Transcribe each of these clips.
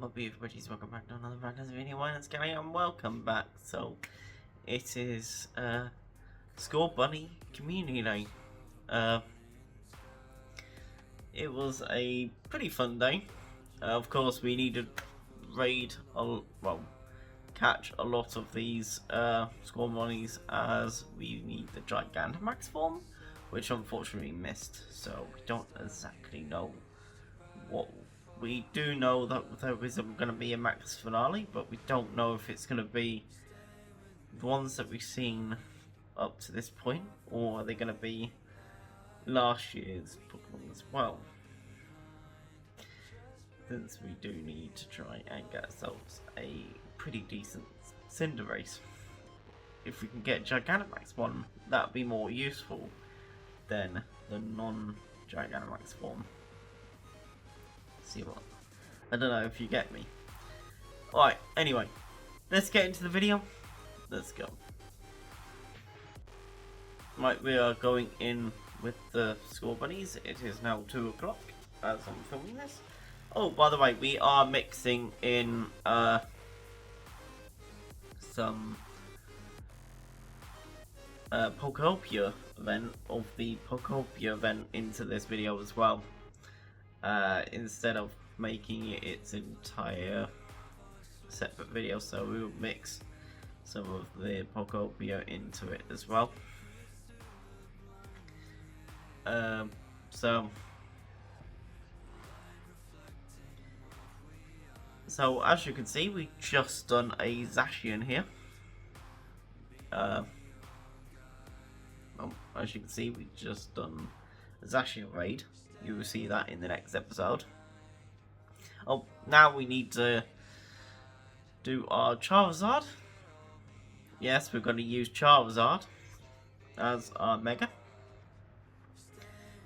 my beauties, welcome back to another fantasy video. My name's Gary and welcome back. So, it is Scorbunny Community Day. It was a pretty fun day. Of course, we need to catch a lot of these Scorbunnies as we need the Gigantamax form, which unfortunately missed. So, we don't exactly know what. We do know that there is going to be a max finale, but we don't know if it's going to be the ones that we've seen up to this point, or are they going to be last year's Pokemon as well. Since we do need to try and get ourselves a pretty decent Cinderace. If we can get Gigantamax one, that would be more useful than the non-Gigantamax form. See what? I don't know if you get me. Alright, anyway, let's get into the video. Let's go. Right, we are going in with the Scorbunnies. It is now 2 o'clock as I'm filming this. Oh, by the way, we are mixing in some pokeopia event of the pokeopia event into this video as well. Instead of making it its entire separate video, so we will mix some of the pokeopia into it as well. So as you can see, we just done a Zacian here. As you can see, we just done a Zacian raid. You will see that in the next episode. Oh, now we need to do our Charizard. Yes, we're going to use Charizard as our Mega,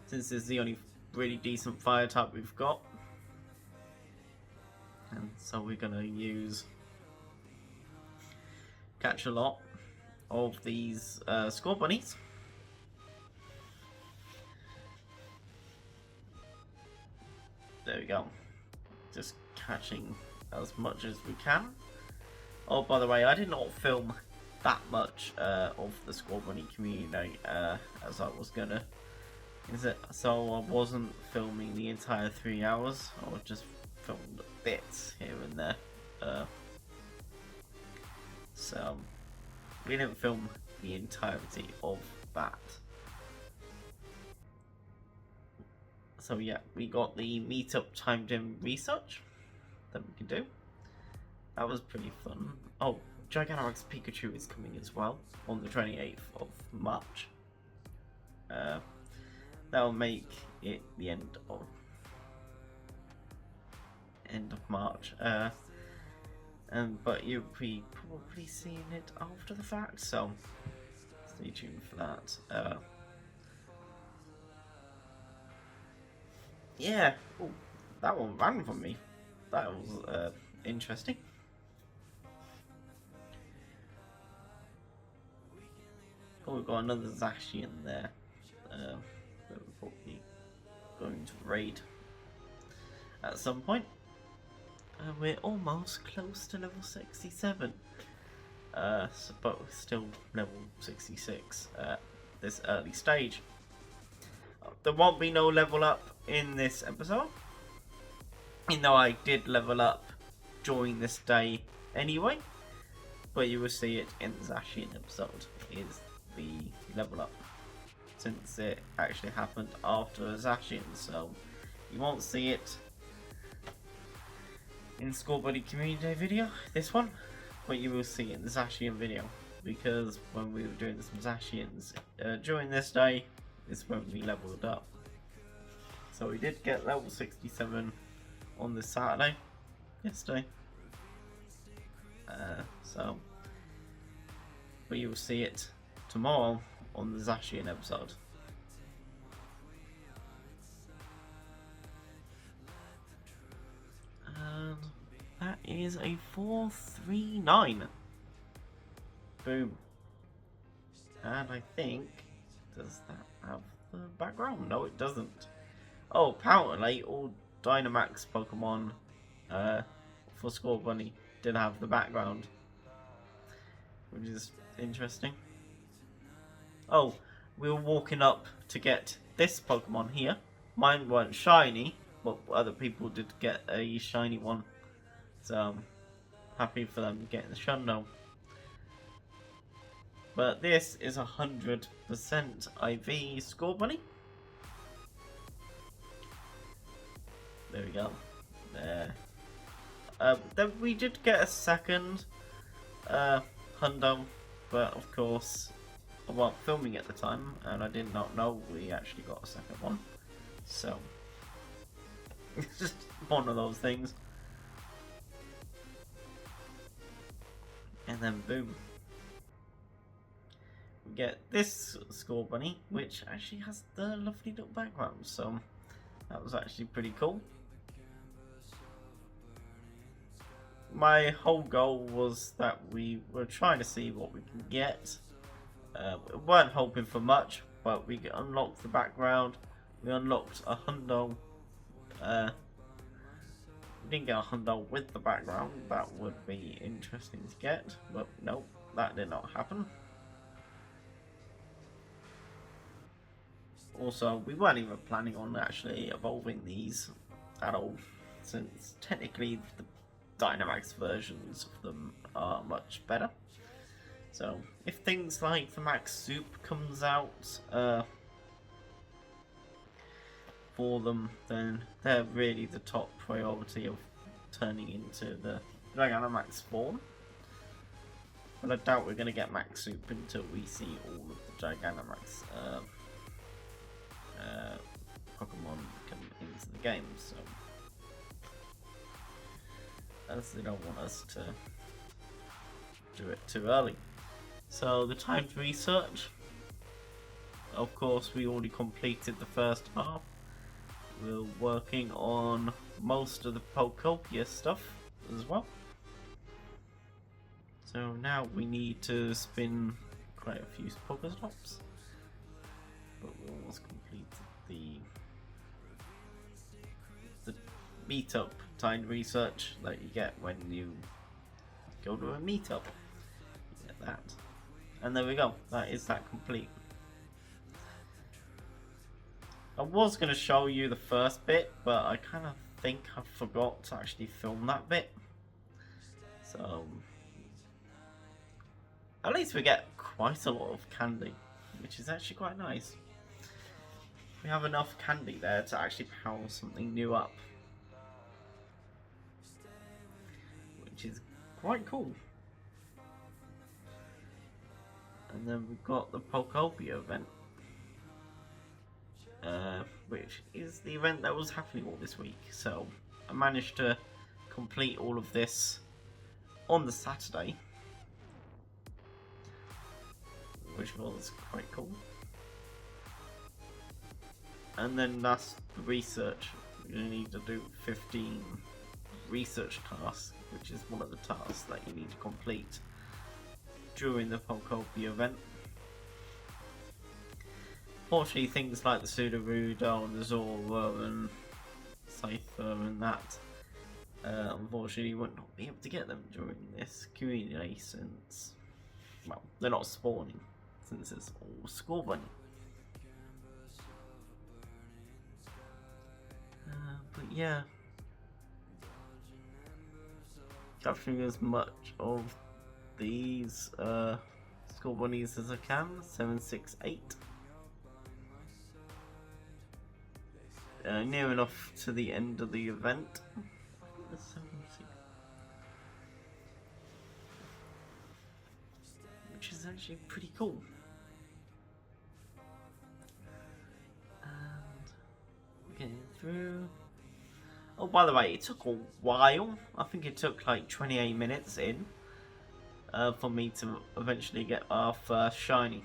since it's the only really decent fire type we've got. And so we're going to catch a lot of these Scorbunnies. There we go. Just catching as much as we can. Oh, by the way, I did not film that much of the Scorbunny community as I was gonna. So I wasn't filming the entire 3 hours. I just filmed bits here and there. So we didn't film the entirety of that. So yeah, we got the meetup timed in research that we can do. That was pretty fun. Oh, Gigantamax Pikachu is coming as well on the 28th of March. That'll make it the end of March. But you'll be probably seeing it after the fact, so stay tuned for that. Yeah, ooh, that one ran from me. That was interesting. Oh, we've got another Zacian there. That we're probably going to raid at some point. We're almost close to level 67. But we're still level 66 at this early stage. There won't be no level up in this episode, even though I did level up during this day anyway, but you will see it in the Zacian episode, is the level up, since it actually happened after a Zacian, so you won't see it in Scorbunny Community Day video, this one, but you will see it in the Zacian video, because when we were doing some Zacians during this day, is when we leveled up. So we did get level 67 on this Saturday, yesterday. But you will see it tomorrow on the Zacian episode. And that is a 439. Boom. And I think, does that have the background? No, it doesn't. Oh, apparently all Dynamax Pokemon for Scorbunny did have the background, which is interesting. Oh, we were walking up to get this Pokemon here. Mine weren't shiny, but other people did get a shiny one. So I'm happy for them getting the Shundo. But this is 100% IV Scorbunny. There we go. There. Then we did get a second Hundo, but of course I wasn't filming at the time, and I did not know we actually got a second one. So it's just one of those things. And then boom, we get this Scorbunny, which actually has the lovely little background. So that was actually pretty cool. My whole goal was that we were trying to see what we can get. We weren't hoping for much, but we unlocked the background. We unlocked a Hundo. We didn't get a Hundo with the background. That would be interesting to get, but nope, that did not happen. Also, we weren't even planning on actually evolving these at all, since technically the Dynamax versions of them are much better. So if things like the Max Soup comes out for them, then they're really the top priority of turning into the Dynamax form. But I doubt we're going to get Max Soup until we see all of the Gigantamax Pokemon come into the game. So, as they don't want us to do it too early. So the timed research, of course we already completed the first half. We're working on most of the pokeopia stuff as well. So now we need to spin quite a few Pokestops. But we almost completed the meetup timed research that you get when you go to a meetup. You get that. And there we go. That is that complete. I was going to show you the first bit, but I kind of think I forgot to actually film that bit. So at least we get quite a lot of candy, which is actually quite nice. We have enough candy there to actually power something new up, which is quite cool. And then we've got the Pokeopia event, which is the event that was happening all this week. So I managed to complete all of this on the Saturday, which was quite cool. And then that's the research. You need to do 15 research tasks, which is one of the tasks that you need to complete during the Pokeopia event. Fortunately, things like the Sudowoodo and the Zora and Cypher and that, unfortunately you would not be able to get them during this community since, well, they're not spawning, since it's all Scorbunny. But yeah, capturing as much of these Scorbunnies as I can. 768. Near enough to the end of the event. Which is actually pretty cool. And getting through. Oh, by the way, it took a while. I think it took like 28 minutes in for me to eventually get our first shiny.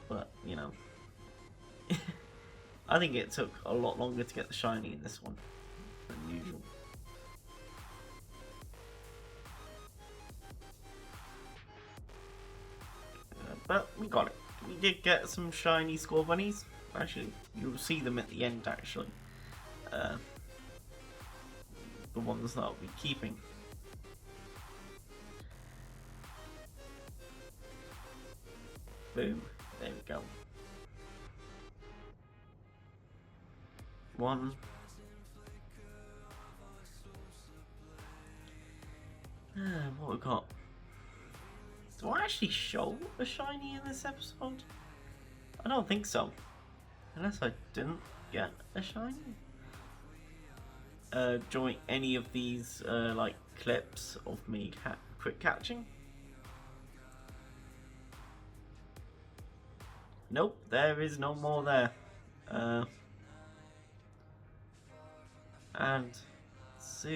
But, you know, I think it took a lot longer to get the shiny in this one than usual. But we got it. We did get some shiny Scorbunnies. Actually, you'll see them at the end, actually. the ones that I'll be keeping. Boom. There we go. One. What we got? Do I actually show a shiny in this episode? I don't think so. Unless I didn't get a shiny. Join any of these like clips of me quick catching? Nope, there is no more there. And so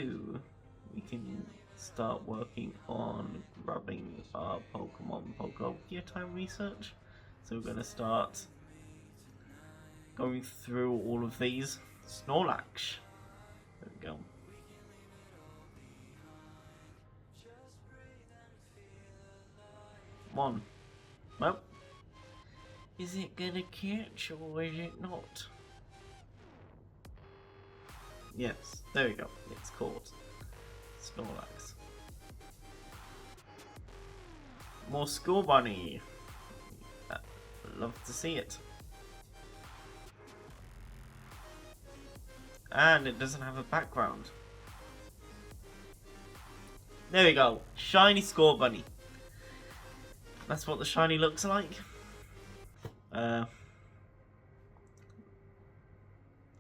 we can start working on grabbing our Pokemon pokeopia time research. So we're going to start going through all of these. Snorlax. There we go. One. Well, is it gonna catch or is it not? Yes, there we go. It's caught. Snorlax. More Scorbunny. Love to see it. And it doesn't have a background. There we go. Shiny Scorbunny. That's what the shiny looks like. At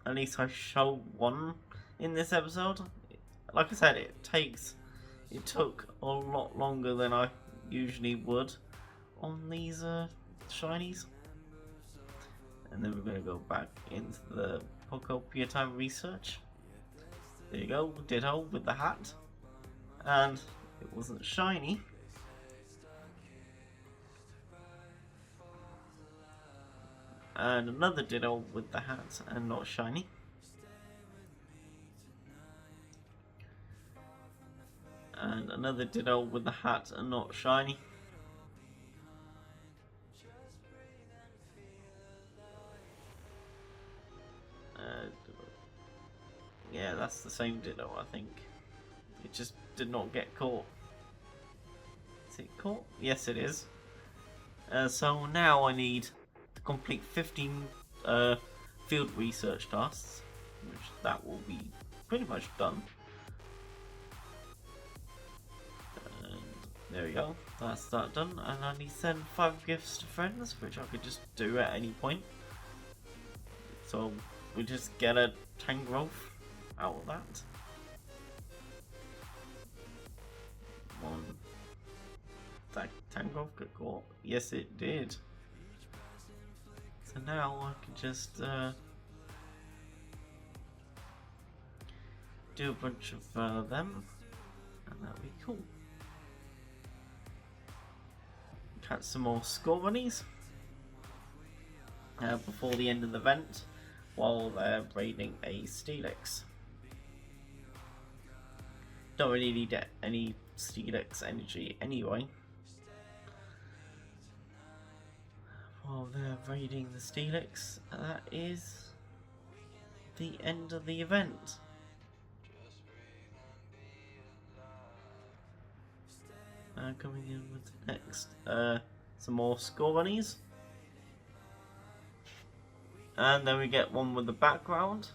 least I show one in this episode. Like I said, it took a lot longer than I usually would on these shinies. And then we're going to go back into the pokeopia time research. There you go, Ditto with the hat. And it wasn't shiny. And another Ditto with the hat and not shiny. And another Ditto with the hat and not shiny. Yeah, that's the same Ditto, I think. It just did not get caught. Is it caught? Yes, it is. So now I need to complete 15 field research tasks, which that will be pretty much done. And there we go. That's that done. And I need to send 5 gifts to friends, which I could just do at any point. So we just get a Tangrowth out of that. One. That Tangrowth got caught. Yes, it did. So now I can just do a bunch of them, and that'll be cool. Catch some more Scorbunnies before the end of the event, while they're raiding a Steelix. Don't really need any Steelix energy anyway. While they're raiding the Steelix, that is the end of the event. Coming in with the next, some more Scorbunnies. And then we get one with the background.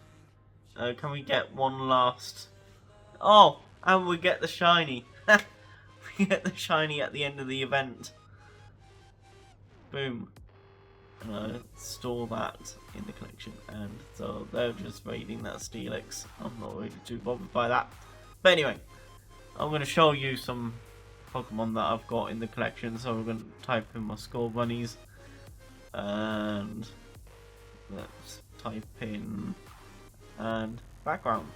Can we get one last? Oh, and we get the shiny. We get the shiny at the end of the event. Boom. Store that in the collection. And so they're just raiding that Steelix. I'm not really too bothered by that. But anyway, I'm going to show you some Pokemon that I've got in the collection. So we're going to type in my Scorbunnies. And let's type in and background.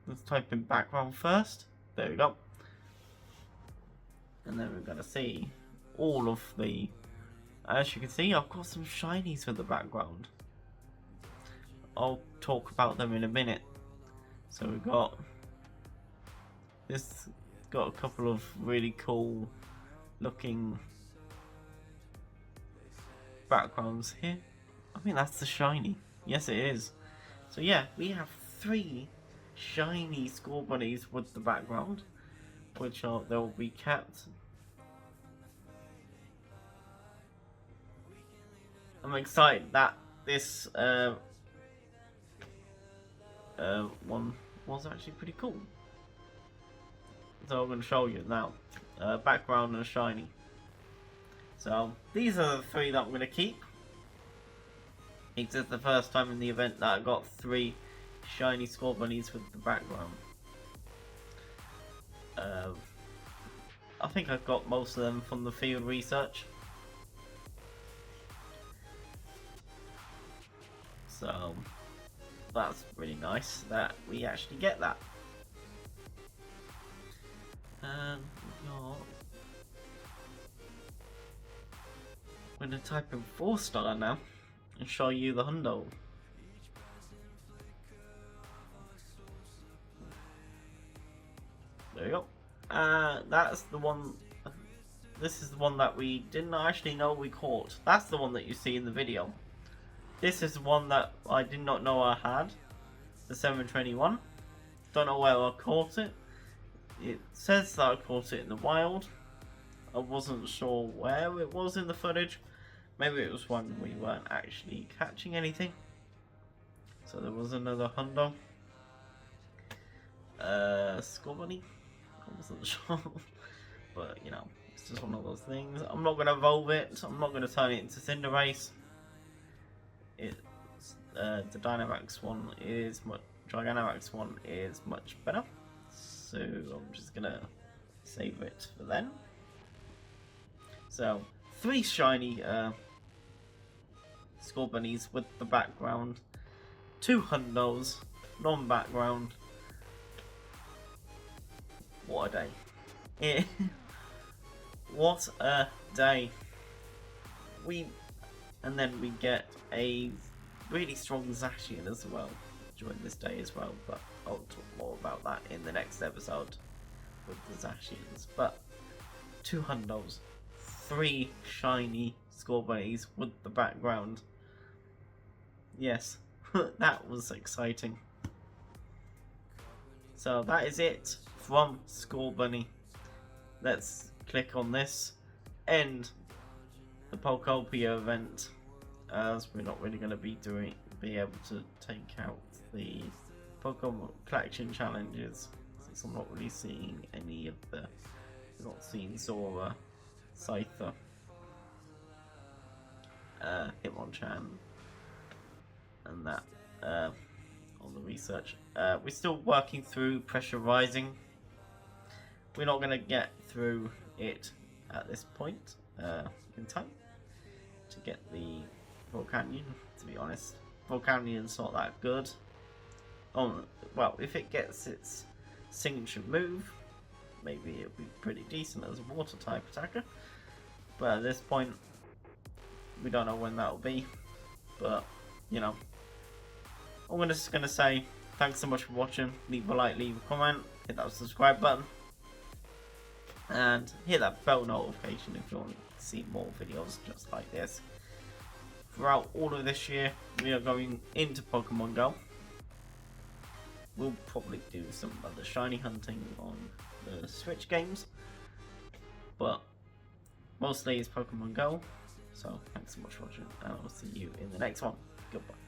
Let's type in background first. There we go. And then we're going to see all of the... As you can see, I've got some shinies for the background. I'll talk about them in a minute. So we've got... This got a couple of really cool looking backgrounds here. I think that's the shiny. Yes, it is. So yeah, we have 3 shiny Scorbunnies with the background, which they'll be kept. I'm excited that this one was actually pretty cool. So I'm going to show you now. Background and shiny. So these are the 3 that I'm going to keep. It's the first time in the event that I got 3 shiny Scorbunnies with the background. I think I got most of them from the field research. So that's really nice that we actually get that. And I'm going to type in 4-star now and show you the hundo. There you go. That's the one. This is the one that we didn't actually know we caught. That's the one that you see in the video. This is the one that I did not know I had. The 721. Don't know where I caught it. It says that I caught it in the wild. I wasn't sure where it was in the footage. Maybe it was when we weren't actually catching anything. So there was another hundo. Scorbunny. I wasn't sure. But you know, it's just one of those things. I'm not gonna evolve it. I'm not gonna turn it into Cinderace. It's the Dynamax one is Gigantamax one is much better. So I'm just gonna save it for then. So 3 shiny Scorbunnies with the background, 2 hundos, non-background. What a day! What a day! And then we get a really strong Zacian as well during this day as well. But I'll talk more about that in the next episode with the Zacians. But 2 hundos, 3 shiny Scorbunnies with the background. Yes, that was exciting. So that is it from Scorbunny. Let's click on this, end the pokeopia event, as we're not really going to be able to take out the Pokemon collection challenges, since I'm not really seeing any of the. I'm not seeing Zora, Scyther, Hitmonchan, and that on the research. We're still working through Pressure Rising. We're not going to get through it at this point in time to get the Volcanion, to be honest. Volcanion's not that good. Well, if it gets its signature move, maybe it'll be pretty decent as a water type attacker. But at this point, we don't know when that'll be. But, you know, I'm just going to say thanks so much for watching. Leave a like, leave a comment, hit that subscribe button, and hit that bell notification if you want to see more videos just like this. Throughout all of this year, we are going into Pokemon Go. We'll probably do some other shiny hunting on the Switch games, but mostly it's Pokemon Go. So thanks so much for watching, and I'll see you in the next one. Goodbye.